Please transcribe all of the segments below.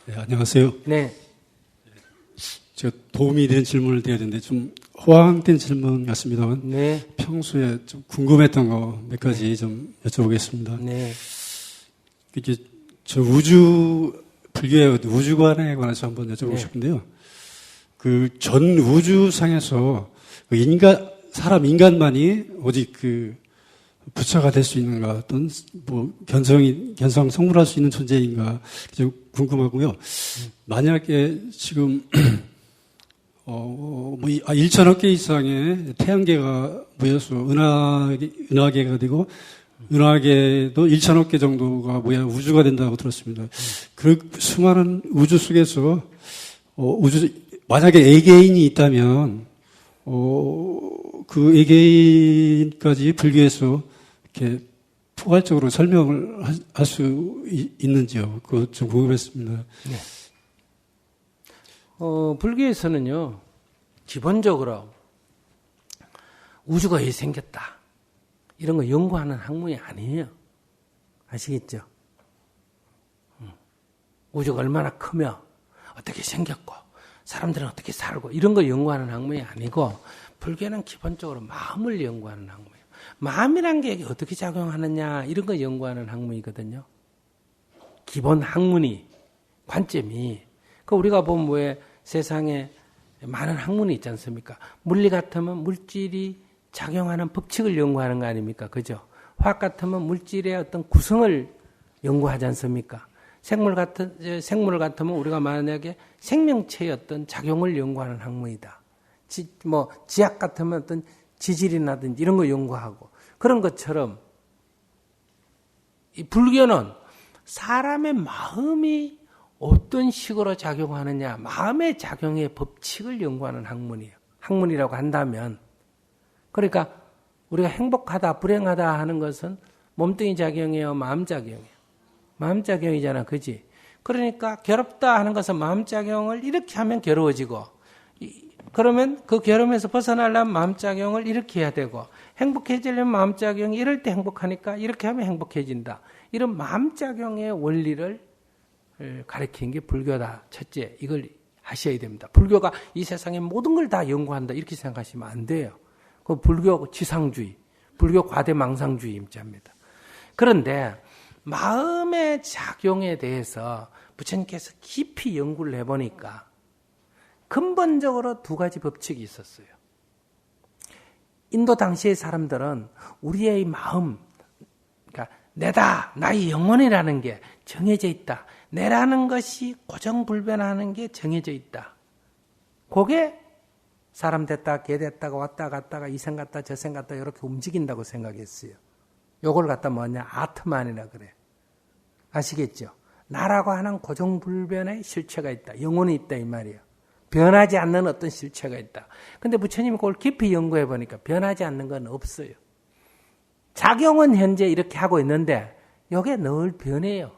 네, 안녕하세요. 네. 제가 도움이 되는 질문을 드려야 되는데 좀 호황된 질문 같습니다만 네. 평소에 좀 궁금했던 거 몇 가지 좀 여쭤보겠습니다. 네. 이게 저 불교의 우주관에 관해서 한번 여쭤보고 싶은데요. 그 전 우주상에서 그 인간만이 오직 그 부처가 될 수 있는가, 어떤 뭐 견성 성불할 수 있는 존재인가 좀 궁금하고요. 만약에 지금 1천억 개 이상의 태양계가 모여서 은하계가 되고 은하계도 1천억 개 정도가 모여 우주가 된다고 들었습니다. 그 수많은 우주 속에서 만약에 외계인이 있다면 그 외계인까지 불교에서 이렇게 포괄적으로 설명을 할 수 있는지요? 그거 좀 궁금했습니다. 네. 불교에서는요, 기본적으로 우주가 왜 생겼다, 이런 거 연구하는 학문이 아니에요. 아시겠죠? 우주가 얼마나 크며 어떻게 생겼고 사람들은 어떻게 살고 이런 거 연구하는 학문이 아니고, 불교는 기본적으로 마음을 연구하는 학문이에요. 마음이란 게 어떻게 작용하느냐 이런 거 연구하는 학문이거든요. 기본 학문이, 관점이. 우리가 보면 왜 세상에 많은 학문이 있지 않습니까? 물리 같으면 물질이 작용하는 법칙을 연구하는 거 아닙니까? 그죠? 화학 같으면 물질의 어떤 구성을 연구하지 않습니까? 생물 같으면 우리가 만약에 생명체의 어떤 작용을 연구하는 학문이다. 지학 같으면 어떤 지질이라든지 이런 거 연구하고, 그런 것처럼 이 불교는 사람의 마음이 어떤 식으로 작용하느냐, 마음의 작용의 법칙을 연구하는 학문이에요. 학문이라고 한다면, 그러니까 우리가 행복하다, 불행하다 하는 것은 몸뚱이 작용이에요, 마음 작용이에요? 마음 작용이잖아, 그지? 그러니까 괴롭다 하는 것은 마음 작용을 이렇게 하면 괴로워지고, 그러면 그 괴로움에서 벗어나려면 마음 작용을 이렇게 해야 되고, 행복해지려면 마음 작용이 이럴 때 행복하니까 이렇게 하면 행복해진다. 이런 마음 작용의 원리를 가르치는 게 불교다. 첫째, 이걸 하셔야 됩니다. 불교가 이 세상의 모든 걸 다 연구한다, 이렇게 생각하시면 안 돼요. 그 불교 지상주의, 불교 과대망상주의 임자입니다. 그런데 마음의 작용에 대해서 부처님께서 깊이 연구를 해보니까 근본적으로 두 가지 법칙이 있었어요. 인도 당시의 사람들은 우리의 마음, 그러니까 내다, 나의 영혼이라는 게 정해져 있다. 내라는 것이 고정불변하는 게 정해져 있다. 그게 사람 됐다, 개 됐다가 왔다 갔다가 이생 갔다 저생 갔다 이렇게 움직인다고 생각했어요. 요걸 갖다 뭐냐, 아트만이라 그래. 아시겠죠? 나라고 하는 고정불변의 실체가 있다. 영혼이 있다 이 말이에요. 변하지 않는 어떤 실체가 있다. 근데 부처님이 그걸 깊이 연구해 보니까 변하지 않는 건 없어요. 작용은 현재 이렇게 하고 있는데 이게 늘 변해요.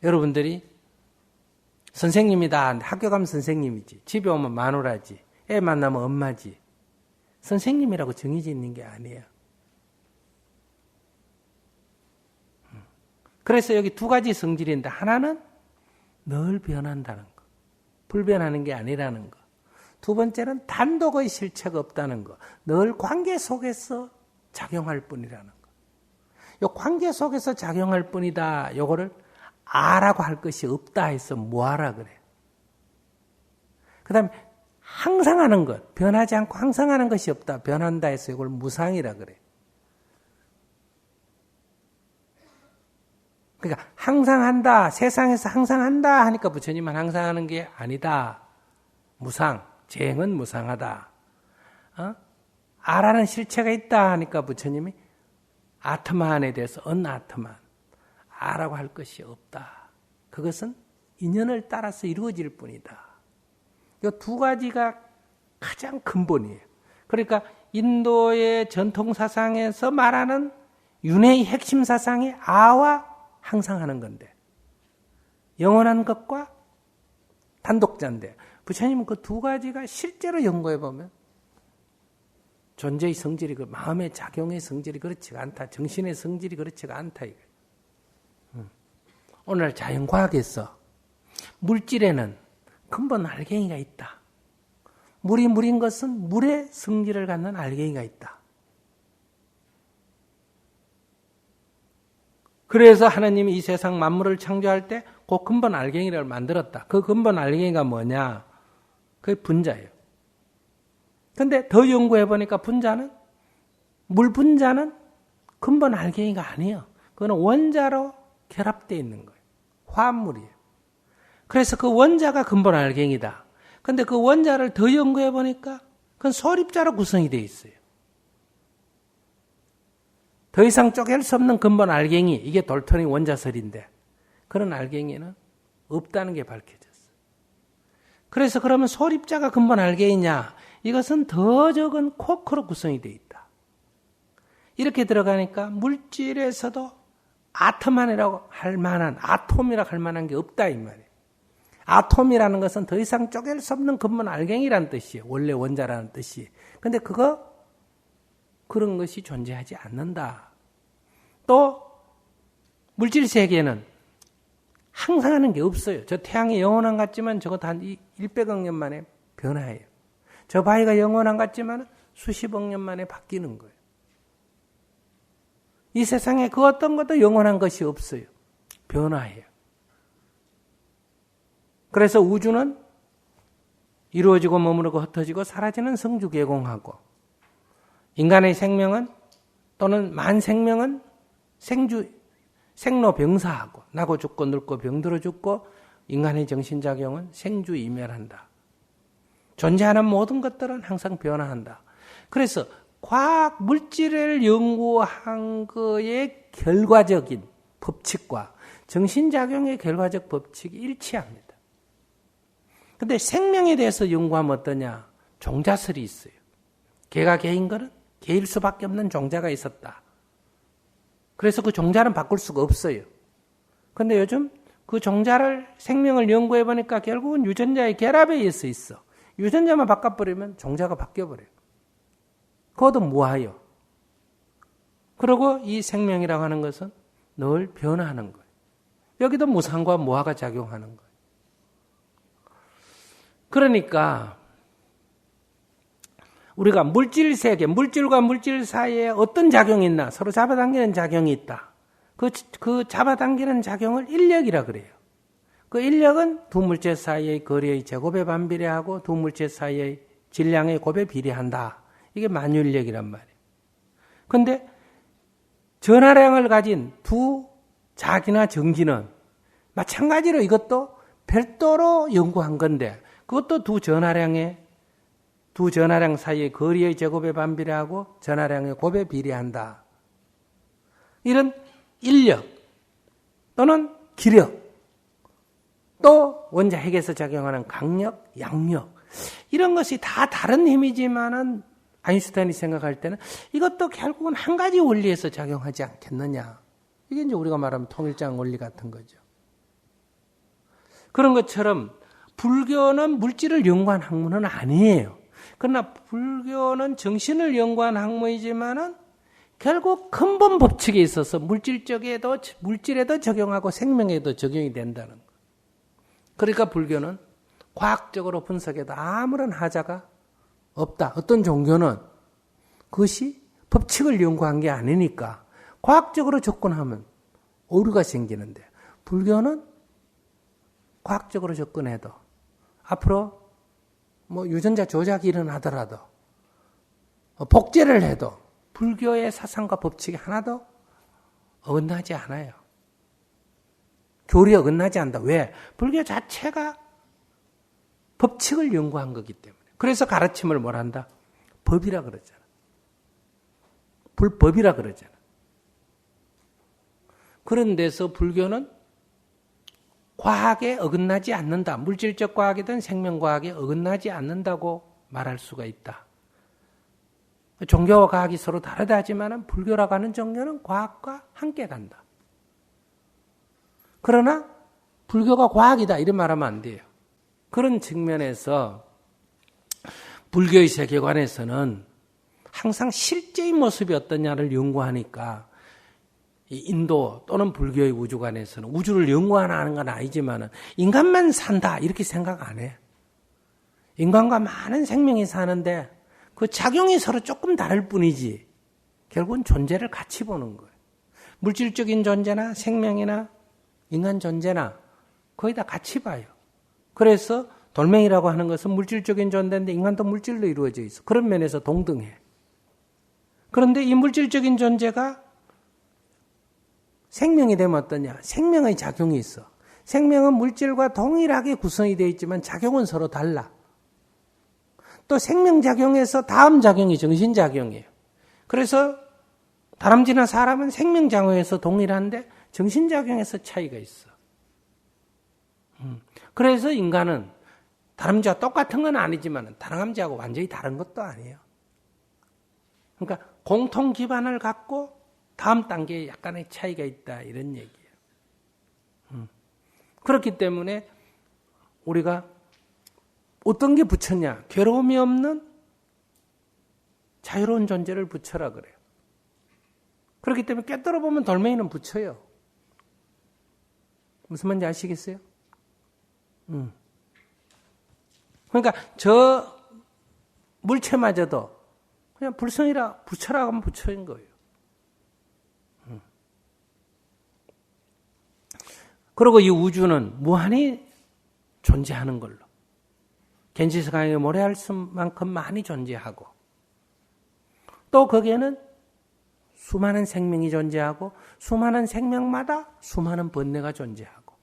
여러분들이 선생님이다. 학교 가면 선생님이지. 집에 오면 마누라지. 애 만나면 엄마지. 선생님이라고 정해져 있는 게 아니에요. 그래서 여기 두 가지 성질인데, 하나는 늘 변한다는 거. 불변하는 게 아니라는 거. 두 번째는 단독의 실체가 없다는 거. 늘 관계 속에서 작용할 뿐이라는 거. 이 관계 속에서 작용할 뿐이다. 요거를 아라고 할 것이 없다 해서 무아라 그래. 그 다음에 항상 하는 것, 변하지 않고 항상 하는 것이 없다. 변한다 해서 이걸 무상이라 그래. 그러니까 항상 한다, 세상에서 항상 한다 하니까 부처님은 항상 하는 게 아니다. 무상, 재행은 무상하다. 아라는 실체가 있다 하니까 부처님이 아트만에 대해서 언아트만, 아라고 할 것이 없다. 그것은 인연을 따라서 이루어질 뿐이다. 이 두 가지가 가장 근본이에요. 그러니까 인도의 전통 사상에서 말하는 윤회의 핵심 사상이 아와 항상 하는 건데, 영원한 것과 단독자인데, 부처님은 그 두 가지가 실제로 연구해 보면 존재의 성질이, 그 마음의 작용의 성질이 그렇지가 않다. 정신의 성질이 그렇지가 않다. 이거. 오늘 자연과학에서 물질에는 근본 알갱이가 있다. 물이 물인 것은 물의 성질을 갖는 알갱이가 있다. 그래서 하나님이 이 세상 만물을 창조할 때 그 근본 알갱이를 만들었다. 그 근본 알갱이가 뭐냐? 그게 분자예요. 근데 더 연구해 보니까 물 분자는 근본 알갱이가 아니에요. 그거는 원자로 결합되어 있는 거예요. 화합물이에요. 그래서 그 원자가 근본 알갱이다. 근데 그 원자를 더 연구해 보니까 그건 소립자로 구성이 되어 있어요. 더 이상 쪼갤 수 없는 근본 알갱이, 이게 돌토닉 원자설인데 그런 알갱이는 없다는 게 밝혀졌어요. 그래서 그러면 소립자가 근본 알갱이냐? 이것은 더 적은 쿼크로 구성이 되어 있다. 이렇게 들어가니까 물질에서도 아톰이라고 할 만한, 아톰이라고 할 만한 게 없다 이 말이에요. 아톰이라는 것은 더 이상 쪼갤 수 없는 근본 알갱이라는 뜻이에요. 원래 원자라는 뜻이. 근데 그런 것이 존재하지 않는다. 또 물질 세계는 항상 하는 게 없어요. 저 태양이 영원한 같지만 저것 한 100억 년 만에 변화해요. 저 바위가 영원한 같지만 수십억 년 만에 바뀌는 거예요. 이 세상에 그 어떤 것도 영원한 것이 없어요. 변화해요. 그래서 우주는 이루어지고 머무르고 흩어지고 사라지는 성주개공하고, 인간의 생명은 또는 만생명은 생로병사하고, 나고 죽고 늙고 병들어 죽고, 인간의 정신작용은 생주이멸한다. 존재하는 모든 것들은 항상 변화한다. 그래서 과학 물질을 연구한 거의 결과적인 법칙과 정신작용의 결과적 법칙이 일치합니다. 근데 생명에 대해서 연구하면 어떠냐? 종자설이 있어요. 개가 개인 거는 개일 수밖에 없는 종자가 있었다. 그래서 그 종자는 바꿀 수가 없어요. 근데 요즘 그 종자를, 생명을 연구해 보니까 결국은 유전자의 결합에 의해서 있어. 유전자만 바꿔버리면 종자가 바뀌어버려요. 그것도 무하여. 그리고 이 생명이라고 하는 것은 늘 변화하는 거예요. 여기도 무상과 무하가 작용하는 거예요. 그러니까 우리가 물질 세계, 물질과 물질 사이에 어떤 작용이 있나? 서로 잡아당기는 작용이 있다. 그 잡아당기는 작용을 인력이라 그래요. 그 인력은 두 물체 사이의 거리의 제곱에 반비례하고 두 물체 사이의 질량의 곱에 비례한다. 이게 만유인력이란 말이에요. 그런데 전하량을 가진 두 자기나 정지는 마찬가지로 이것도 별도로 연구한 건데, 그것도 두 전하량 사이의 거리의 제곱에 반비례하고 전하량의 곱에 비례한다. 이런 인력 또는 기력, 또 원자 핵에서 작용하는 강력, 양력, 이런 것이 다 다른 힘이지만은 아인슈타인이 생각할 때는 이것도 결국은 한 가지 원리에서 작용하지 않겠느냐. 이게 이제 우리가 말하면 통일장 원리 같은 거죠. 그런 것처럼 불교는 물질을 연구한 학문은 아니에요. 그러나 불교는 정신을 연구한 학문이지만은 결국 근본 법칙에 있어서 물질에도 적용하고 생명에도 적용이 된다는 거예요. 그러니까 불교는 과학적으로 분석해도 아무런 하자가 없다. 어떤 종교는 그것이 법칙을 연구한 게 아니니까 과학적으로 접근하면 오류가 생기는데, 불교는 과학적으로 접근해도 앞으로 유전자 조작이 일어나더라도 복제를 해도 불교의 사상과 법칙이 하나도 어긋나지 않아요. 교리 어긋나지 않는다. 왜? 불교 자체가 법칙을 연구한 거기 때문에. 그래서 가르침을 뭘 한다? 법이라 그러잖아. 불법이라 그러잖아. 그런 데서 불교는 과학에 어긋나지 않는다. 물질적 과학이든 생명과학에 어긋나지 않는다고 말할 수가 있다. 종교와 과학이 서로 다르다 하지만 불교라고 하는 종교는 과학과 함께 간다. 그러나 불교가 과학이다 이런 말하면 안 돼요. 그런 측면에서 불교의 세계관에서는 항상 실제의 모습이 어떠냐를 연구하니까 이 인도 또는 불교의 우주관에서는 우주를 연구하는 건 아니지만은 인간만 산다 이렇게 생각 안 해. 인간과 많은 생명이 사는데 그 작용이 서로 조금 다를 뿐이지 결국은 존재를 같이 보는 거예요. 물질적인 존재나 생명이나 인간 존재나 거의 다 같이 봐요. 그래서 돌멩이라고 하는 것은 물질적인 존재인데 인간도 물질로 이루어져 있어. 그런 면에서 동등해. 그런데 이 물질적인 존재가 생명이 되면 어떠냐? 생명의 작용이 있어. 생명은 물질과 동일하게 구성이 되어 있지만 작용은 서로 달라. 또 생명작용에서 다음 작용이 정신작용이에요. 그래서 다람쥐나 사람은 생명작용에서 동일한데 정신작용에서 차이가 있어. 그래서 인간은 다람쥐와 똑같은 건 아니지만 다람쥐하고 완전히 다른 것도 아니에요. 그러니까 공통 기반을 갖고 다음 단계에 약간의 차이가 있다 이런 얘기예요. 그렇기 때문에 우리가 어떤 게 부처냐? 괴로움이 없는 자유로운 존재를 부처라 그래요. 그렇기 때문에 깨달아 보면 돌멩이는 부처예요. 무슨 말인지 아시겠어요? 그러니까 저 물체마저도 그냥 불성이라 부처라고 하면 부처인 거예요. 그리고 이 우주는 무한히 존재하는 걸로. 겐지스강에 모래알 수만큼 많이 존재하고 또 거기에는 수많은 생명이 존재하고 수많은 생명마다 수많은 번뇌가 존재하고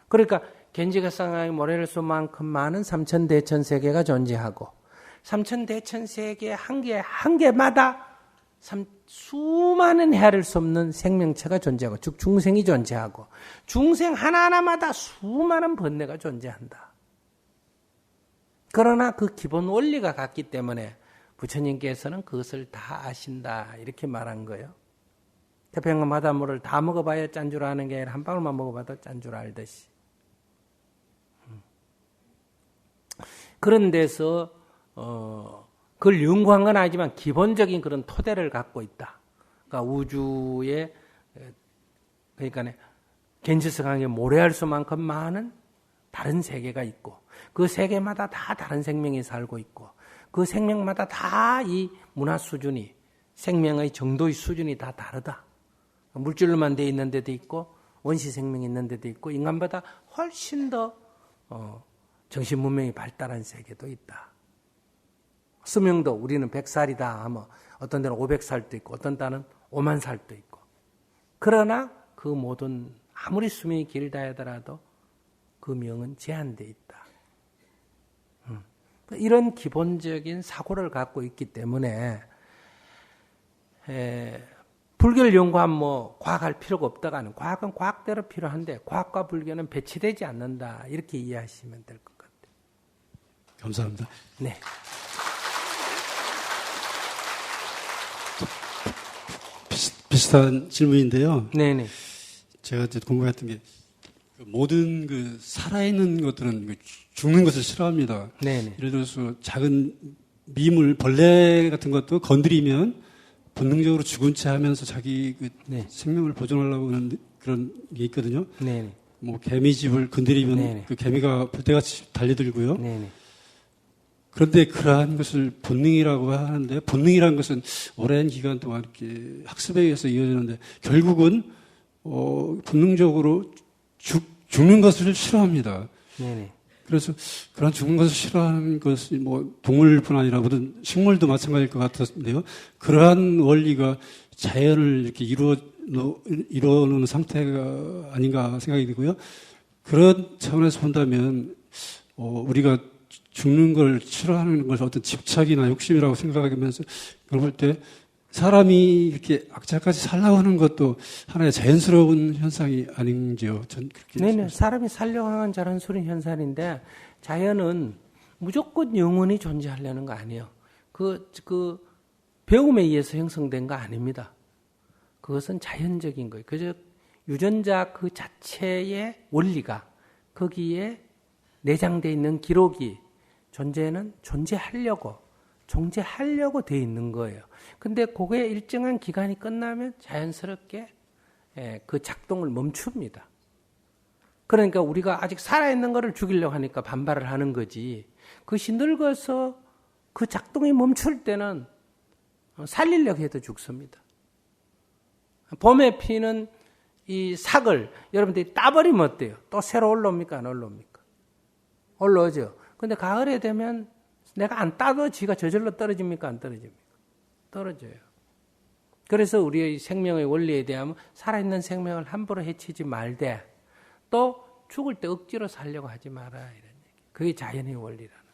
그러니까 겐지스강의 모래알 수만큼 많은 삼천대천세계가 존재하고 삼천대천세계 한 개마다 수많은 헤아릴 수 없는 생명체가 존재하고 즉 중생이 존재하고 중생 하나하나마다 수많은 번뇌가 존재한다. 그러나 그 기본 원리가 같기 때문에 부처님께서는 그것을 다 아신다 이렇게 말한 거예요. 태평양 바닷물을 다 먹어봐야 짠 줄 아는 게 아니라 한 방울만 먹어봐도 짠 줄 알듯이. 그런 데서 그걸 연구한 건 아니지만 기본적인 그런 토대를 갖고 있다. 그러니까 우주에 그러니까 겐지스강에 모래알 수만큼 많은 다른 세계가 있고 그 세계마다 다 다른 생명이 살고 있고 그 생명마다 다 이 문화 수준이 생명의 정도의 수준이 다 다르다. 물질로만 돼 있는 데도 있고 원시 생명이 있는 데도 있고 인간보다 훨씬 더 정신 문명이 발달한 세계도 있다. 수명도 우리는 100살이다 하면 어떤 데는 500살도 있고 어떤 데는 5만 살도 있고 그러나 그 모든 아무리 수명이 길다 하더라도 그 명은 제한되어 있다. 이런 기본적인 사고를 갖고 있기 때문에 불교를 연구하면 뭐 과학할 필요가 없다가 아니고 과학은 과학대로 필요한데 과학과 불교는 배치되지 않는다. 이렇게 이해하시면 될 것 같아요. 감사합니다. 네. 비슷한 질문인데요. 네네. 제가 궁금했던 게 모든 그 살아있는 것들은 죽는 것을 싫어합니다. 네네. 예를 들어서 작은 미물, 벌레 같은 것도 건드리면 본능적으로 죽은 채 하면서 자기 그 네. 생명을 보존하려고 하는 그런 게 있거든요. 네네. 뭐 개미집을 건드리면 네네. 그 개미가 불때같이 달려들고요. 네네. 그런데 그러한 것을 본능이라고 하는데 본능이라는 것은 오랜 기간 동안 이렇게 학습에 의해서 이어지는데 결국은 본능적으로 죽는 것을 싫어합니다. 네네. 그래서 그런 죽는 것을 싫어하는 것이 뭐 동물뿐 아니라 모든 식물도 마찬가지일 것 같은데요. 그러한 원리가 자연을 이렇게 이루어놓는 상태가 아닌가 생각이 들고요. 그런 차원에서 본다면 우리가 죽는 걸 싫어하는 것을 어떤 집착이나 욕심이라고 생각하면서 그걸 볼 때 사람이 이렇게 악착같이 살라고 하는 것도 하나의 자연스러운 현상이 아닌지요. 전 그렇게. 네네. 사람이 살려고 하는 자연스러운 현상인데 자연은 무조건 영원히 존재하려는 거 아니에요. 그 배움에 의해서 형성된 거 아닙니다. 그것은 자연적인 거예요. 그저 유전자 그 자체의 원리가 거기에 내장되어 있는 기록이 존재는 존재하려고 존재하려고 돼 있는 거예요. 근데 그게 일정한 기간이 끝나면 자연스럽게 그 작동을 멈춥니다. 그러니까 우리가 아직 살아있는 거를 죽이려고 하니까 반발을 하는 거지. 그것이 늙어서 그 작동이 멈출 때는 살리려고 해도 죽습니다. 봄에 피는 이 삭을 여러분들이 따버리면 어때요? 또 새로 올라옵니까? 안 올라옵니까? 올라오죠. 근데 가을에 되면 내가 안 따도 지가 저절로 떨어집니까? 안 떨어집니까? 떨어져요. 그래서 우리의 생명의 원리에 대하면 살아있는 생명을 함부로 해치지 말되 또 죽을 때 억지로 살려고 하지 마라 이런 얘기. 그게 자연의 원리라는 거.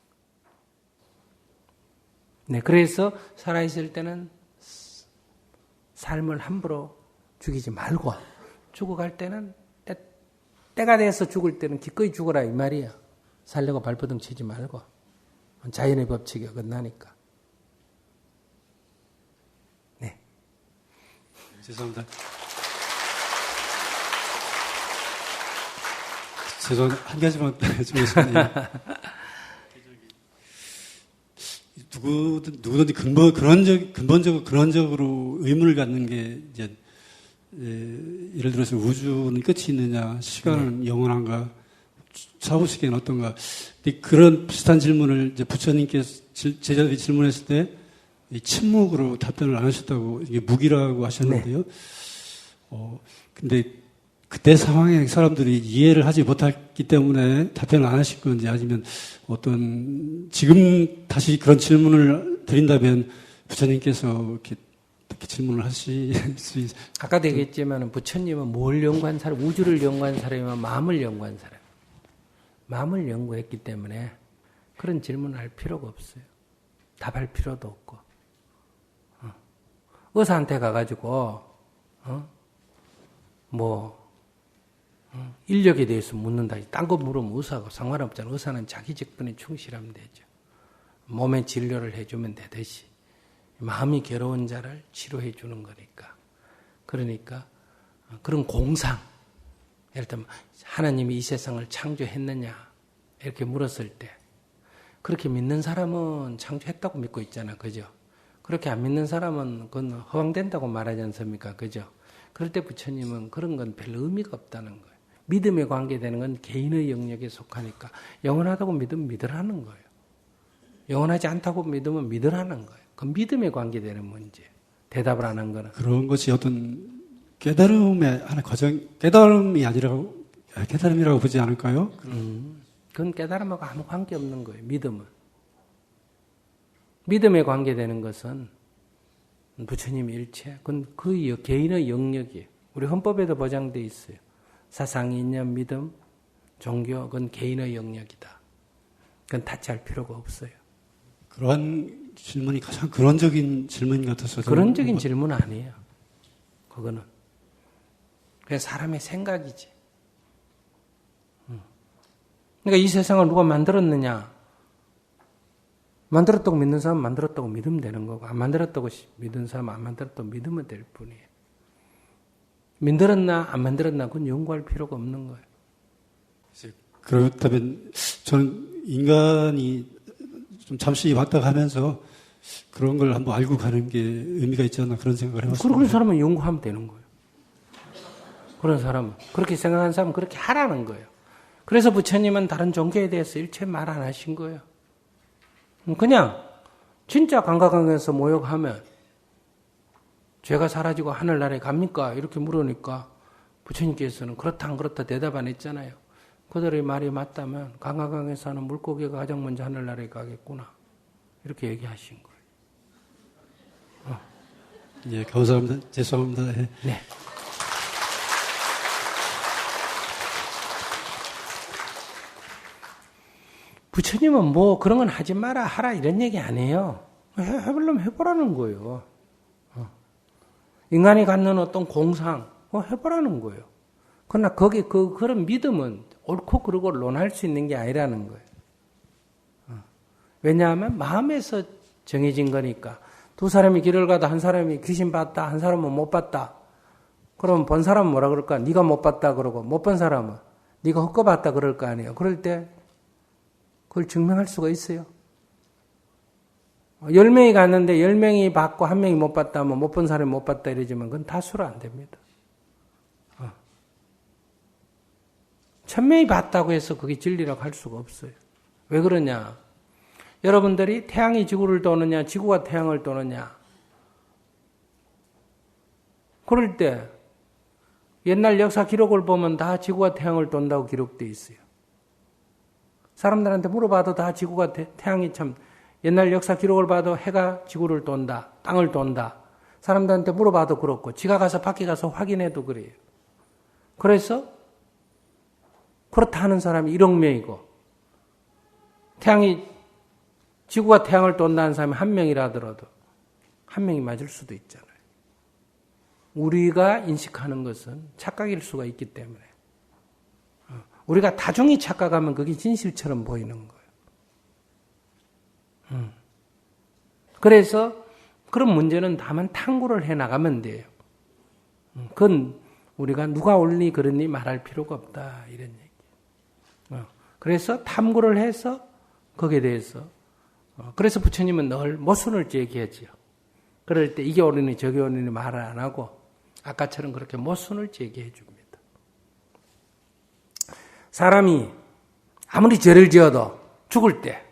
네, 그래서 살아있을 때는 삶을 함부로 죽이지 말고 죽어갈 때는 때가 돼서 죽을 때는 기꺼이 죽어라 이 말이야. 살려고 발버둥 치지 말고 자연의 법칙이 어긋나니까. 네. 죄송합니다. 죄송 한 가지만 해주겠습니다. 누구든지 근본적으로 의문을 갖는 게 이제 예를 들어서 우주는 끝이 있느냐, 시간은 영원한가, 사후세계는 어떤가. 그런 비슷한 질문을 이제 부처님께서 제자들이 질문했을 때 침묵으로 답변을 안 하셨다고 이게 무기라고 하셨는데요. 근데 그때 상황에 사람들이 이해를 하지 못했기 때문에 답변을 안 하실 건지 아니면 지금 다시 그런 질문을 드린다면 부처님께서 이렇게 질문을 하실 수 있... 아까도 얘기했지만 부처님은 뭘 연구한 사람, 우주를 연구한 사람이면 마음을 연구한 사람. 마음을 연구했기 때문에 그런 질문을 할 필요가 없어요. 답할 필요도 없고. 의사한테 가가지고 인력에 대해서 묻는다. 딴 거 물으면 의사하고 상관없잖아. 의사는 자기 직분에 충실하면 되죠. 몸에 진료를 해주면 되듯이 마음이 괴로운 자를 치료해 주는 거니까. 그러니까 그런 공상, 예를 들면 하나님이 이 세상을 창조했느냐 이렇게 물었을 때 그렇게 믿는 사람은 창조했다고 믿고 있잖아. 그죠? 그렇게 안 믿는 사람은 그건 허황된다고 말하지 않습니까? 그죠? 그럴 때 부처님은 그런 건 별 의미가 없다는 거예요. 믿음에 관계되는 건 개인의 영역에 속하니까 영원하다고 믿으면 믿으라는 거예요. 영원하지 않다고 믿으면 믿으라는 거예요. 그건 믿음에 관계되는 문제. 대답을 안 한 거는. 그런 것이 어떤 깨달음의 하나 깨달음이라고 보지 않을까요? 그건 깨달음하고 아무 관계 없는 거예요. 믿음은. 믿음에 관계되는 것은 부처님 일체. 그건 그 개인의 영역이에요. 우리 헌법에도 보장되어 있어요. 사상, 이념, 믿음, 종교, 그건 개인의 영역이다. 그건 타치할 필요가 없어요. 그러한 질문이 가장 근원적인 질문 같아서. 근원적인 질문 아니에요. 그거는. 그냥 사람의 생각이지. 그러니까 이 세상을 누가 만들었느냐? 만들었다고 믿는 사람은 만들었다고 믿으면 되는 거고, 안 만들었다고 믿는 사람은 안 만들었다고 믿으면 될 뿐이에요. 만들었나 안 만들었나 그건 연구할 필요가 없는 거예요. 그렇다면 저는 인간이 좀 잠시 왔다 가면서 그런 걸 한번 알고 가는 게 의미가 있지 않나 그런 생각을 해봤습니다. 그런 사람은 연구하면 되는 거예요. 그런 사람은. 그렇게 생각하는 사람은 그렇게 하라는 거예요. 그래서 부처님은 다른 종교에 대해서 일체 말 안 하신 거예요. 그냥 진짜 강가강에서 모욕하면 죄가 사라지고 하늘나라에 갑니까? 이렇게 물으니까 부처님께서는 그렇다 안 그렇다 대답 안 했잖아요. 그들의 말이 맞다면 강가강에 사는 물고기가 가장 먼저 하늘나라에 가겠구나. 이렇게 얘기하신 거예요. 예, 감사합니다. 죄송합니다. 예. 네. 부처님은 뭐 그런 건 하지 마라 하라 이런 얘기 안 해요. 해보려면 해보라는 거예요. 인간이 갖는 어떤 공상 해보라는 거예요. 그러나 그런 믿음은 옳고 그르고 논할 수 있는 게 아니라는 거예요. 왜냐하면 마음에서 정해진 거니까. 두 사람이 길을 가다 한 사람이 귀신 봤다, 한 사람은 못 봤다. 그럼 본 사람은 뭐라 그럴까? 네가 못 봤다 그러고 못 본 사람은 네가 헛거 봤다 그럴 거 아니에요. 그럴 때 그걸 증명할 수가 있어요? 10명이 갔는데 10명이 받고 1명이 못 받다 하면 못 본 사람이 못 받다 이러지만 그건 다수로 안 됩니다. 1000명이 봤다고 해서 그게 진리라고 할 수가 없어요. 왜 그러냐? 여러분들이 태양이 지구를 도느냐, 지구가 태양을 도느냐. 그럴 때 옛날 역사 기록을 보면 다 지구가 태양을 돈다고 기록되어 있어요. 사람들한테 물어봐도 다 지구가 태양이 참 옛날 역사 기록을 봐도 해가 지구를 돈다, 땅을 돈다. 사람들한테 물어봐도 그렇고 지가 가서 밖에 가서 확인해도 그래요. 그래서 그렇다 하는 사람이 1억 명이고 지구가 태양을 돈다는 사람이 1명이라 하더라도 1명이 맞을 수도 있잖아요. 우리가 인식하는 것은 착각일 수가 있기 때문에 우리가 다중이 착각하면 그게 진실처럼 보이는 거예요. 그래서 그런 문제는 다만 탐구를 해나가면 돼요. 그건 우리가 누가 옳니 그러니 말할 필요가 없다 이런 얘기예요. 그래서 탐구를 해서 거기에 대해서 그래서 부처님은 늘 모순을 제기하지요. 그럴 때 이게 옳으니 저게 옳으니 말을 안 하고 아까처럼 그렇게 모순을 제기해 줍니다. 사람이 아무리 죄를 지어도 죽을 때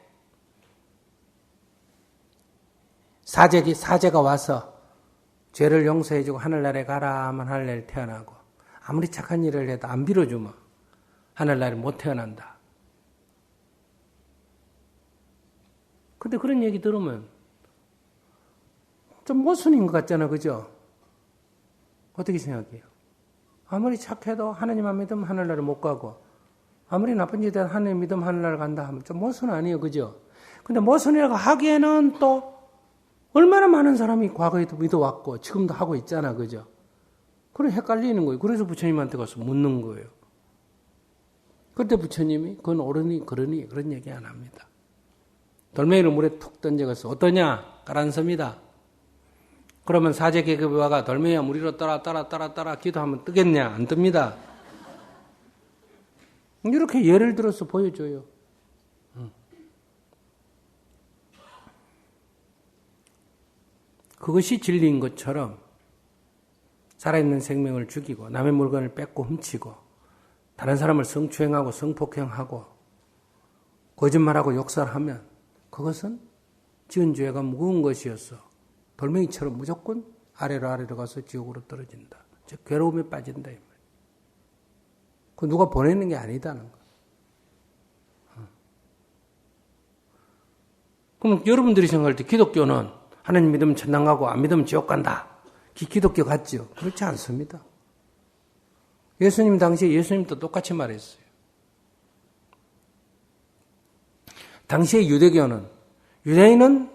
사제가 와서 죄를 용서해주고 하늘나라에 가라 하면 하늘나라에 태어나고 아무리 착한 일을 해도 안 빌어주면 하늘나라에 못 태어난다. 근데 그런 얘기 들으면 좀 모순인 것 같잖아, 그죠? 어떻게 생각해요? 아무리 착해도 하나님 안 믿으면 하늘나라에 못 가고 아무리 나쁜 짓 해도 하나님 믿으면 하늘나라에 간다 하면 좀 모순 아니에요, 그죠? 근데 모순이라고 하기에는 또 얼마나 많은 사람이 과거에도 믿어왔고 지금도 하고 있잖아, 그죠? 그래 헷갈리는 거예요. 그래서 부처님한테 가서 묻는 거예요. 그때 부처님이 그건 옳으니 그러니 그런 얘기 안 합니다. 돌멩이를 물에 툭 던져서 어떠냐? 가라앉습니다. 그러면 사제 계급이 와가 돌멩이가 물 위로 따라 기도하면 뜨겠냐? 안 뜹니다. 이렇게 예를 들어서 보여줘요. 그것이 진리인 것처럼 살아있는 생명을 죽이고 남의 물건을 뺏고 훔치고 다른 사람을 성추행하고 성폭행하고 거짓말하고 욕설하면 그것은 지은 죄가 무거운 것이어서 돌멩이처럼 무조건 아래로 가서 지옥으로 떨어진다. 즉 괴로움에 빠진다. 그 누가 보내는 게 아니다는 거. 그럼 여러분들이 생각할 때 기독교는 하나님 믿으면 천당 가고 안 믿으면 지옥 간다. 기독교 같죠? 그렇지 않습니다. 예수님 당시에 예수님도 똑같이 말했어요. 당시에 유대인은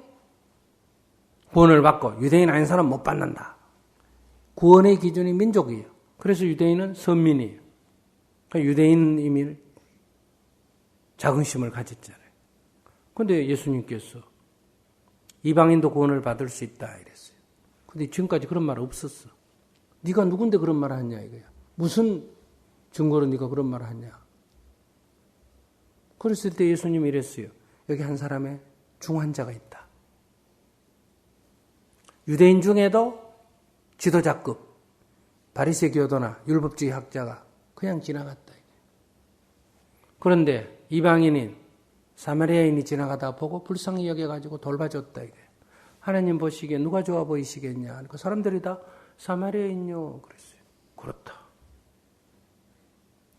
구원을 받고 유대인 아닌 사람은 못 받는다. 구원의 기준이 민족이에요. 그래서 유대인은 선민이에요. 그러니까 유대인임을 자긍심을 가졌잖아요. 그런데 예수님께서 이방인도 구원을 받을 수 있다 이랬어요. 근데 지금까지 그런 말 없었어. 네가 누군데 그런 말을 하냐 이거야. 무슨 증거로 네가 그런 말을 하냐. 그랬을 때 예수님이 이랬어요. 여기 한 사람의 중환자가 있다. 유대인 중에도 지도자급 바리새 교도나 율법주의 학자가 그냥 지나갔다. 그런데 이방인인 사마리아인이 지나가다 보고 불쌍히 여겨가지고 돌봐줬다. 하나님 보시기에 누가 좋아 보이시겠냐. 그 사람들이 다 사마리아인요. 그랬어요. 그렇다.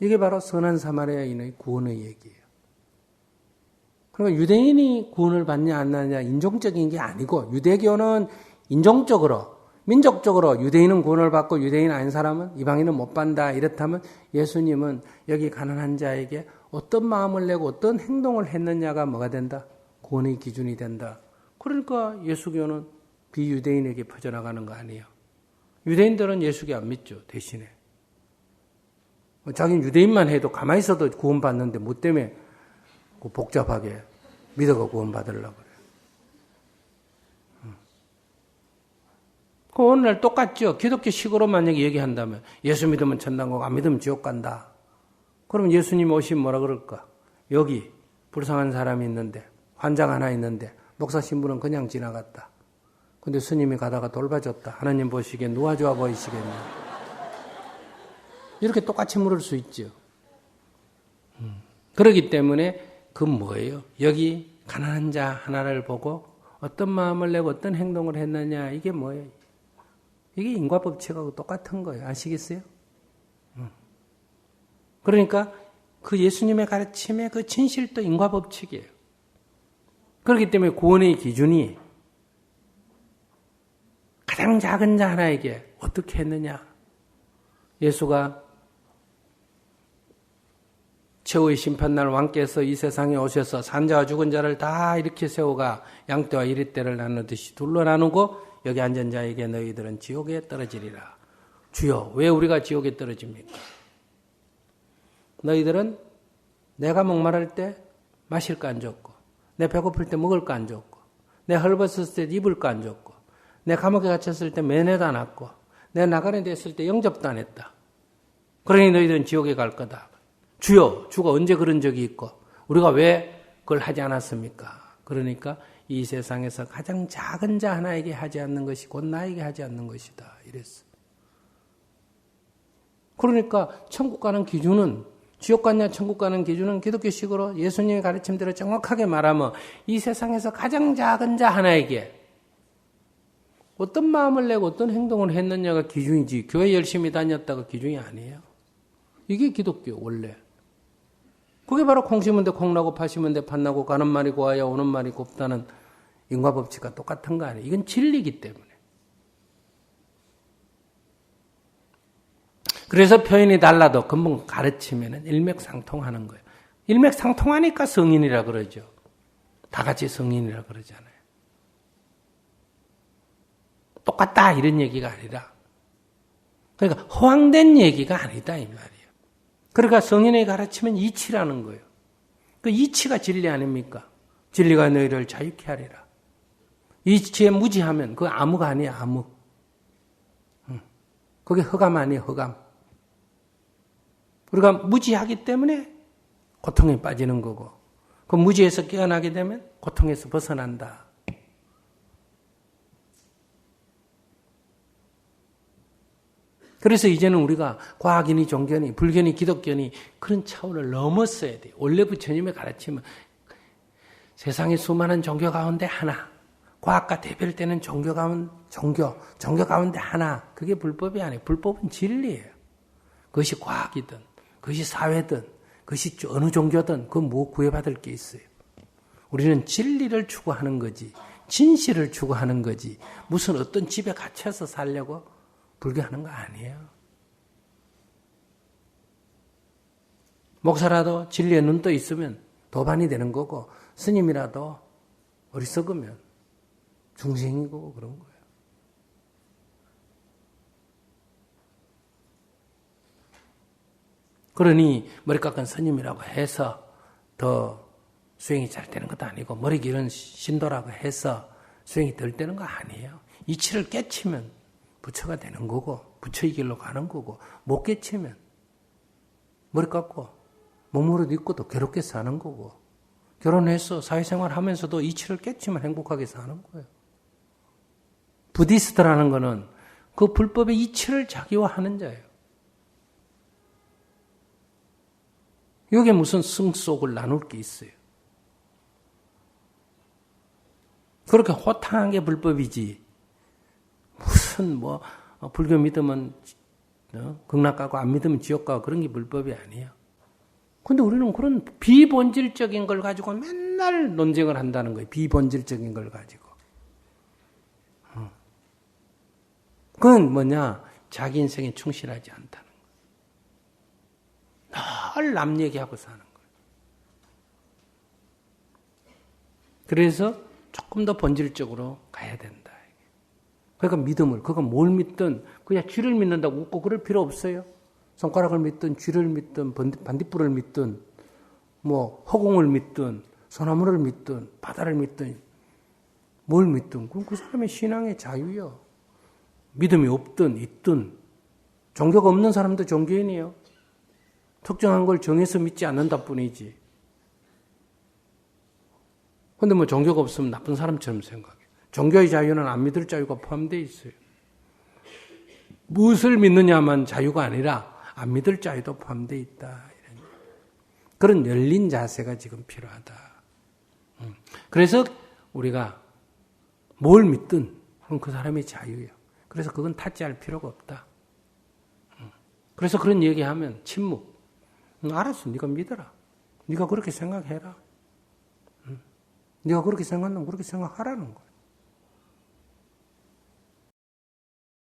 이게 바로 선한 사마리아인의 구원의 얘기예요. 그러니까 유대인이 구원을 받냐 안 받냐 인종적인 게 아니고 유대교는 인종적으로 민족적으로 유대인은 구원을 받고 유대인 아닌 사람은 이방인은 못 받는다. 이렇다면 예수님은 여기 가난한 자에게 어떤 마음을 내고 어떤 행동을 했느냐가 뭐가 된다? 구원의 기준이 된다. 그러니까 예수교는 비유대인에게 퍼져나가는 거 아니에요. 유대인들은 예수교 안 믿죠. 대신에. 자기는 유대인만 해도 가만히 있어도 구원받는데 뭐 때문에 복잡하게 믿어가 구원받으려고 그래요. 그 오늘날 똑같죠. 기독교식으로 만약에 얘기한다면 예수 믿으면 천당 가고 안 믿으면 지옥 간다. 그럼 예수님 오시면 뭐라 그럴까? 여기 불쌍한 사람이 있는데 환자가 하나 있는데 목사 신부는 그냥 지나갔다. 근데 스님이 가다가 돌봐줬다. 하나님 보시기엔 누가 좋아 보이시겠냐. 이렇게 똑같이 물을 수 있죠. 그렇기 때문에 그 뭐예요? 여기 가난한 자 하나를 보고 어떤 마음을 내고 어떤 행동을 했느냐, 이게 뭐예요? 이게 인과법칙하고 똑같은 거예요. 아시겠어요? 그러니까 그 예수님의 가르침의 그 진실도 인과법칙이에요. 그렇기 때문에 구원의 기준이 가장 작은 자 하나에게 어떻게 했느냐. 예수가 최후의 심판날 왕께서 이 세상에 오셔서 산자와 죽은 자를 다 이렇게 세워가 양떼와 이리떼를 나누듯이 둘로 나누고 여기 앉은 자에게 너희들은 지옥에 떨어지리라. 주여, 왜 우리가 지옥에 떨어집니까? 너희들은 내가 목마를 때 마실 거 안 줬고, 내 배고플 때 먹을 거 안 줬고, 내 헐벗었을 때 입을 거 안 줬고, 내 감옥에 갇혔을 때 면회도 안 왔고, 내 나가는 데 있을 때 영접도 안 했다. 그러니 너희들은 지옥에 갈 거다. 주여, 주가 언제 그런 적이 있고 우리가 왜 그걸 하지 않았습니까? 그러니까 이 세상에서 가장 작은 자 하나에게 하지 않는 것이 곧 나에게 하지 않는 것이다. 이랬어. 그러니까 천국 가는 기준은, 지옥 갔냐 천국 가는 기준은 기독교식으로 예수님의 가르침대로 정확하게 말하면 이 세상에서 가장 작은 자 하나에게 어떤 마음을 내고 어떤 행동을 했느냐가 기준이지, 교회 열심히 다녔다가 기준이 아니에요. 이게 기독교 원래. 그게 바로 콩 심은 데 콩 나고 파 심은 데 팥 나고 가는 말이 고와야 오는 말이 곱다는 인과법칙과 똑같은 거 아니에요. 이건 진리이기 때문에. 그래서 표현이 달라도 근본 가르치면은 일맥상통하는 거예요. 일맥상통하니까 성인이라 그러죠. 다 같이 성인이라 그러잖아요. 똑같다 이런 얘기가 아니라, 그러니까 허황된 얘기가 아니다 이 말이에요. 그러니까 성인의 가르치면 이치라는 거예요. 그 이치가 진리 아닙니까? 진리가 너희를 자유케 하리라. 이치에 무지하면 그거 암흑 아니야, 암흑. 그게 흑암 아니에요, 흑암. 우리가 무지하기 때문에 고통에 빠지는 거고, 그 무지에서 깨어나게 되면 고통에서 벗어난다. 그래서 이제는 우리가 과학이니 종교니 불교니 기독교니 그런 차원을 넘었어야 돼요. 원래 부처님의 가르침은 세상의 수많은 종교 가운데 하나, 과학과 대별되는 종교 가운데 하나, 그게 불법이 아니에요. 불법은 진리예요. 그것이 과학이든 그것이 사회든 그것이 어느 종교든 그건 뭐 구애받을 게 있어요. 우리는 진리를 추구하는 거지, 진실을 추구하는 거지, 무슨 어떤 집에 갇혀서 살려고 불교하는 거 아니에요. 목사라도 진리에 눈 떠 있으면 도반이 되는 거고, 스님이라도 어리석으면 중생이고 그런 거예요. 그러니 머리 깎은 스님이라고 해서 더 수행이 잘 되는 것도 아니고, 머리 기른 신도라고 해서 수행이 덜 되는 거 아니에요. 이치를 깨치면 부처가 되는 거고, 부처의 길로 가는 거고, 못 깨치면 머리 깎고 몸으로 입고 도 괴롭게 사는 거고, 결혼해서 사회생활 하면서도 이치를 깨치면 행복하게 사는 거예요. 부디스트라는 거는 그 불법의 이치를 자기화하는 자예요. 여기에 무슨 승속을 나눌 게 있어요. 그렇게 호탕한 게 불법이지, 무슨 불교 믿으면 극락 가고 안 믿으면 지옥 가고 그런 게 불법이 아니에요. 근데 우리는 그런 비본질적인 걸 가지고 맨날 논쟁을 한다는 거예요. 비본질적인 걸 가지고. 그건 뭐냐? 자기 인생에 충실하지 않다는 거예요. 늘 남 얘기하고 사는 거예요. 그래서 조금 더 본질적으로 가야 된다. 그러니까 믿음을, 그가 뭘 믿든 그냥 쥐를 믿는다고 웃고 그럴 필요 없어요. 손가락을 믿든 쥐를 믿든 반딧불을 믿든 뭐 허공을 믿든 소나무를 믿든 바다를 믿든 뭘 믿든 그건 그 사람의 신앙의 자유요. 믿음이 없든 있든, 종교가 없는 사람도 종교인이에요. 특정한 걸 정해서 믿지 않는다 뿐이지. 근데 뭐 종교가 없으면 나쁜 사람처럼 생각해. 종교의 자유는 안 믿을 자유가 포함되어 있어요. 무엇을 믿느냐만 자유가 아니라 안 믿을 자유도 포함되어 있다. 이런. 그런 열린 자세가 지금 필요하다. 그래서 우리가 뭘 믿든 그건 그 사람의 자유예요. 그래서 그건 탓지할 필요가 없다. 그래서 그런 얘기하면 침묵. 알았어, 네가 믿어라. 네가 그렇게 생각해라. 네가 그렇게 생각하면 그렇게 생각하라는 거야.